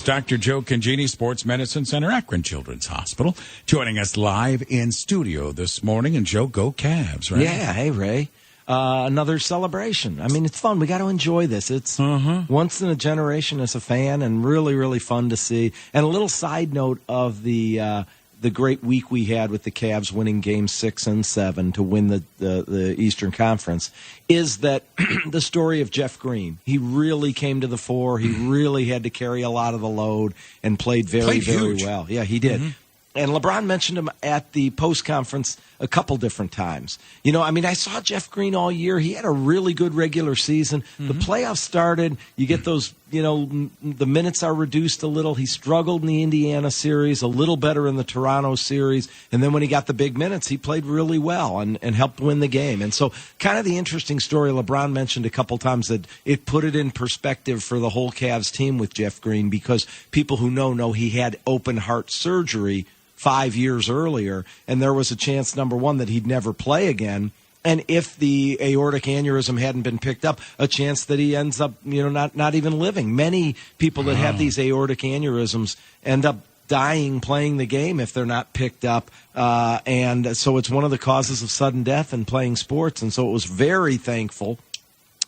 Dr. Joe Congeni, Sports Medicine Center, Akron Children's Hospital, joining us live in studio this morning. And Joe, go Cavs, right? Yeah, hey, Ray. Another celebration. I mean, it's fun. We got to enjoy this. It's once in a generation as a fan, and really, really fun to see. And a little side note of the great week we had with the Cavs winning Games 6 and 7 to win the Eastern Conference is that the story of Jeff Green. He really came to the fore. He really had to carry a lot of the load and played very well. Yeah, he did. And LeBron mentioned him at the post-conference a couple different times. You know, I mean, I saw Jeff Green all year. He had a really good regular season. The playoffs started. You get those, you know, the minutes are reduced a little. He struggled in the Indiana series, a little better in the Toronto series. And then when he got the big minutes, he played really well and helped win the game. And so kind of the interesting story LeBron mentioned a couple times that it put it in perspective for the whole Cavs team with Jeff Green, because people who know he had open heart surgery 5 years earlier, and there was a chance, number one, that he'd never play again. And if the aortic aneurysm hadn't been picked up, a chance that he ends up, you know, not even living. Many people that have these aortic aneurysms end up dying playing the game if they're not picked up. And so it's one of the causes of sudden death in playing sports. And so it was very thankful.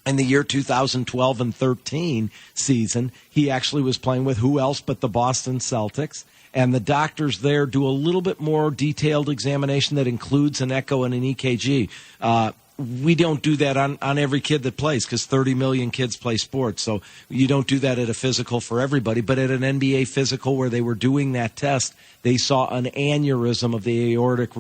In the year 2012 and 13 season, he actually was playing with who else but the Boston Celtics. And the doctors there do a little bit more detailed examination that includes an echo and an EKG. We don't do that on every kid that plays, because 30 million kids play sports. So you don't do that at a physical for everybody. But at an NBA physical where they were doing that test, they saw an aneurysm of the aortic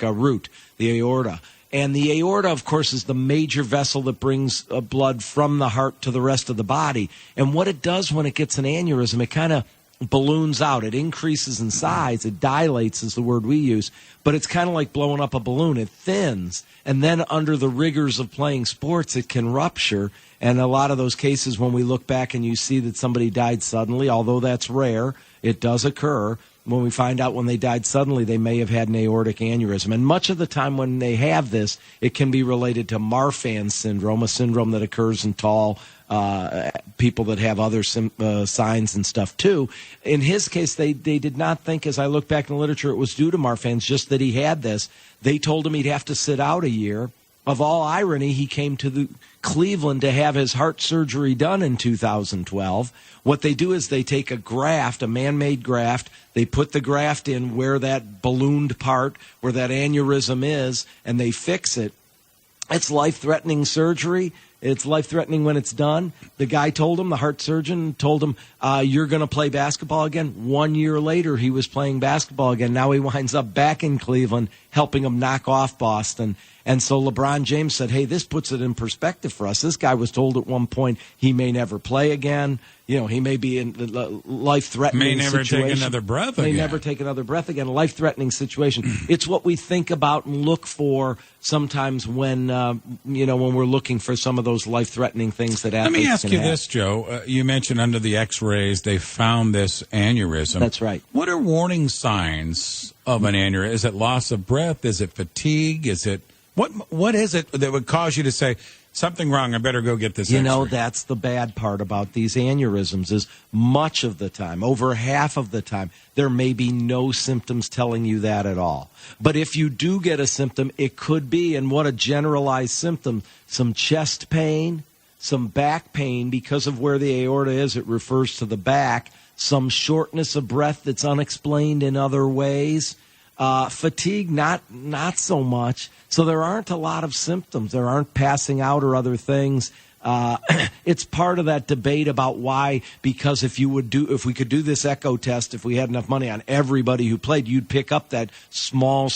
root, the aorta. And the aorta, of course, is the major vessel that brings blood from the heart to the rest of the body. And what it does when it gets an aneurysm, it kind of balloons out. It increases in size. It dilates is the word we use. But it's kind of like blowing up a balloon. It thins. And then under the rigors of playing sports, it can rupture. And a lot of those cases, when we look back and you see that somebody died suddenly, although that's rare, it does occur. When we find out when they died suddenly, they may have had an aortic aneurysm. And much of the time when they have this, it can be related to Marfan syndrome, a syndrome that occurs in tall people that have other signs and stuff too. In his case, they did not think, as I look back in the literature, it was due to Marfan's, just that he had this. They told him he'd have to sit out a year. Of all irony, he came to Cleveland to have his heart surgery done in 2012. What they do is they take a graft, a man-made graft, they put the graft in where that ballooned part, where that aneurysm is, and they fix it. It's life-threatening surgery. It's life-threatening when it's done. The guy told him, the heart surgeon told him, you're going to play basketball again. 1 year later, he was playing basketball again. Now he winds up back in Cleveland, helping him knock off Boston. And so LeBron James said, hey, this puts it in perspective for us. This guy was told at one point he may never play again. You know, he may be in life-threatening situation. May never take another breath again. May never take another breath again. A life-threatening situation. It's what we think about and look for sometimes when, when we're looking for some of those life-threatening things that athletes can have. Let me ask you this, Joe. You mentioned under the X-rays they found this aneurysm. That's right. What are warning signs of an aneurysm? Is it loss of breath? Is it fatigue? Is it what is it that would cause you to say, something wrong, I better go get this X-ray? You know, that's the bad part about these aneurysms is much of the time, over half of the time, there may be no symptoms telling you that at all. But if you do get a symptom, it could be, and what a generalized symptom, some chest pain, some back pain because of where the aorta is, it refers to the back, some shortness of breath that's unexplained in other ways. Fatigue, not so much. So there aren't a lot of symptoms. There aren't passing out or other things. It's part of that debate about why, because if we could do this echo test, if we had enough money on everybody who played, you'd pick up that small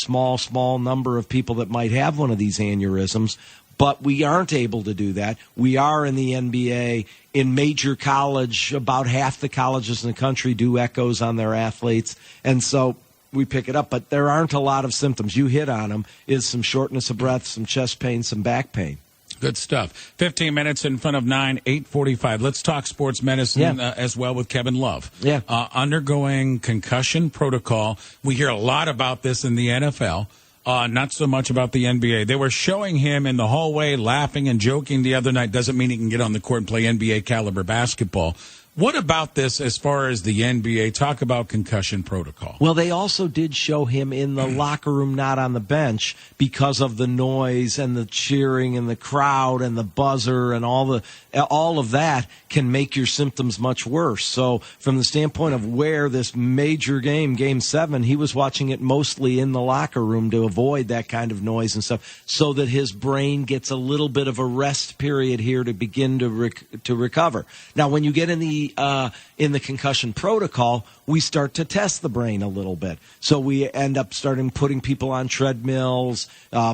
number of people that might have one of these aneurysms. But we aren't able to do that. We are in the NBA. In major college, about half the colleges in the country do echoes on their athletes. And so we pick it up, but there aren't a lot of symptoms. You hit on them, is some shortness of breath, some chest pain, some back pain. Good stuff. 15 minutes in front of 9, 8:45. Let's talk sports medicine as well with Kevin Love. Yeah. Undergoing concussion protocol. We hear a lot about this in the NFL, not so much about the NBA. They were showing him in the hallway laughing and joking the other night. Doesn't mean he can get on the court and play NBA caliber basketball. What about this as far as the NBA? Talk about concussion protocol. Well, they also did show him in the locker room, not on the bench, because of the noise and the cheering and the crowd and the buzzer and all of that can make your symptoms much worse. So from the standpoint of where this major game, Game 7, he was watching it mostly in the locker room to avoid that kind of noise and stuff, so that his brain gets a little bit of a rest period here to begin to recover. Now, when you get in the concussion protocol, we start to test the brain a little bit. So we end up putting people on treadmills,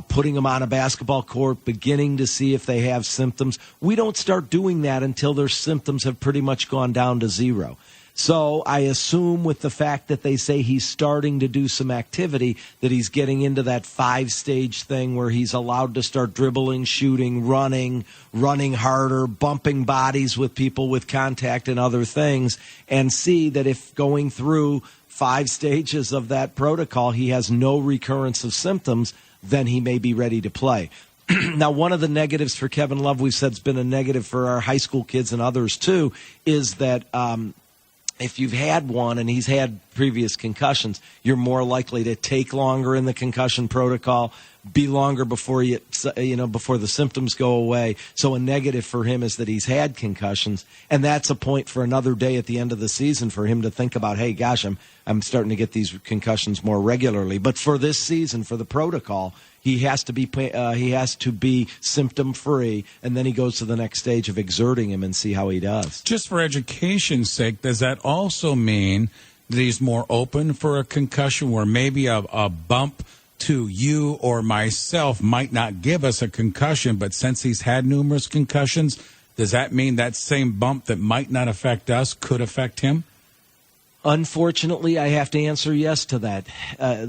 putting them on a basketball court, beginning to see if they have symptoms. We don't start doing that until their symptoms have pretty much gone down to zero. So I assume with the fact that they say he's starting to do some activity, that he's getting into that 5-stage thing where he's allowed to start dribbling, shooting, running harder, bumping bodies with people with contact and other things, and see that if going through 5 stages of that protocol, he has no recurrence of symptoms, then he may be ready to play. Now, one of the negatives for Kevin Love, we've said it's been a negative for our high school kids and others too, is that if you've had one and he's had previous concussions, you're more likely to take longer in the concussion protocol, be longer before before the symptoms go away. So a negative for him is that he's had concussions, and that's a point for another day at the end of the season for him to think about, hey, gosh, I'm starting to get these concussions more regularly. But for this season, for the protocol, he has to be symptom free, and then he goes to the next stage of exerting him and see how he does. Just for education's sake, does that also mean that he's more open for a concussion, where maybe a bump to you or myself might not give us a concussion, but since he's had numerous concussions, does that mean that same bump that might not affect us could affect him? Unfortunately, I have to answer yes to that.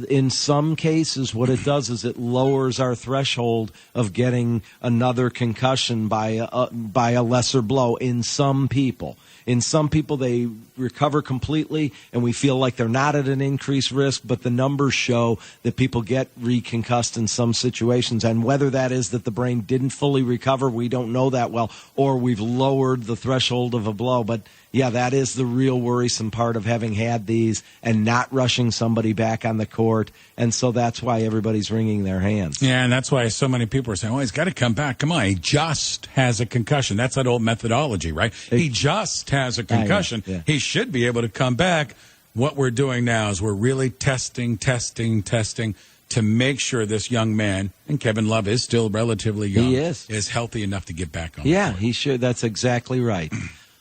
In some cases, what it does is it lowers our threshold of getting another concussion by a lesser blow in some people. In some people, they recover completely, and we feel like they're not at an increased risk, but the numbers show that people get reconcussed in some situations. And whether that is that the brain didn't fully recover, we don't know that well, or we've lowered the threshold of a blow. But yeah, that is the real worrisome part of having had these and not rushing somebody back on the court. And so that's why everybody's wringing their hands. Yeah, and that's why so many people are saying, oh, he's got to come back. Come on, he just has a concussion. That's that old methodology, right? He just has a concussion. Yeah. He should be able to come back. What we're doing now is we're really testing to make sure this young man, and Kevin Love is still relatively young, he is healthy enough to get back on the court. He should. That's exactly right.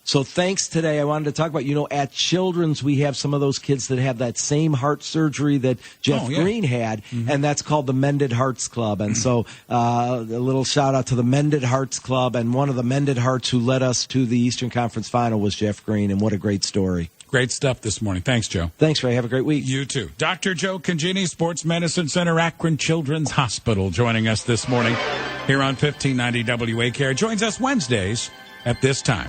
So thanks today. I wanted to talk about, at Children's, we have some of those kids that have that same heart surgery that Jeff Green had, and that's called the Mended Hearts Club. And so a little shout out to the Mended Hearts Club, and one of the Mended Hearts who led us to the Eastern Conference Final was Jeff Green, and what a great story. Great stuff this morning. Thanks, Joe. Thanks, Ray. Have a great week. You too. Dr. Joe Congeni, Sports Medicine Center, Akron Children's Hospital, joining us this morning here on 1590 WAKR. Joins us Wednesdays at this time.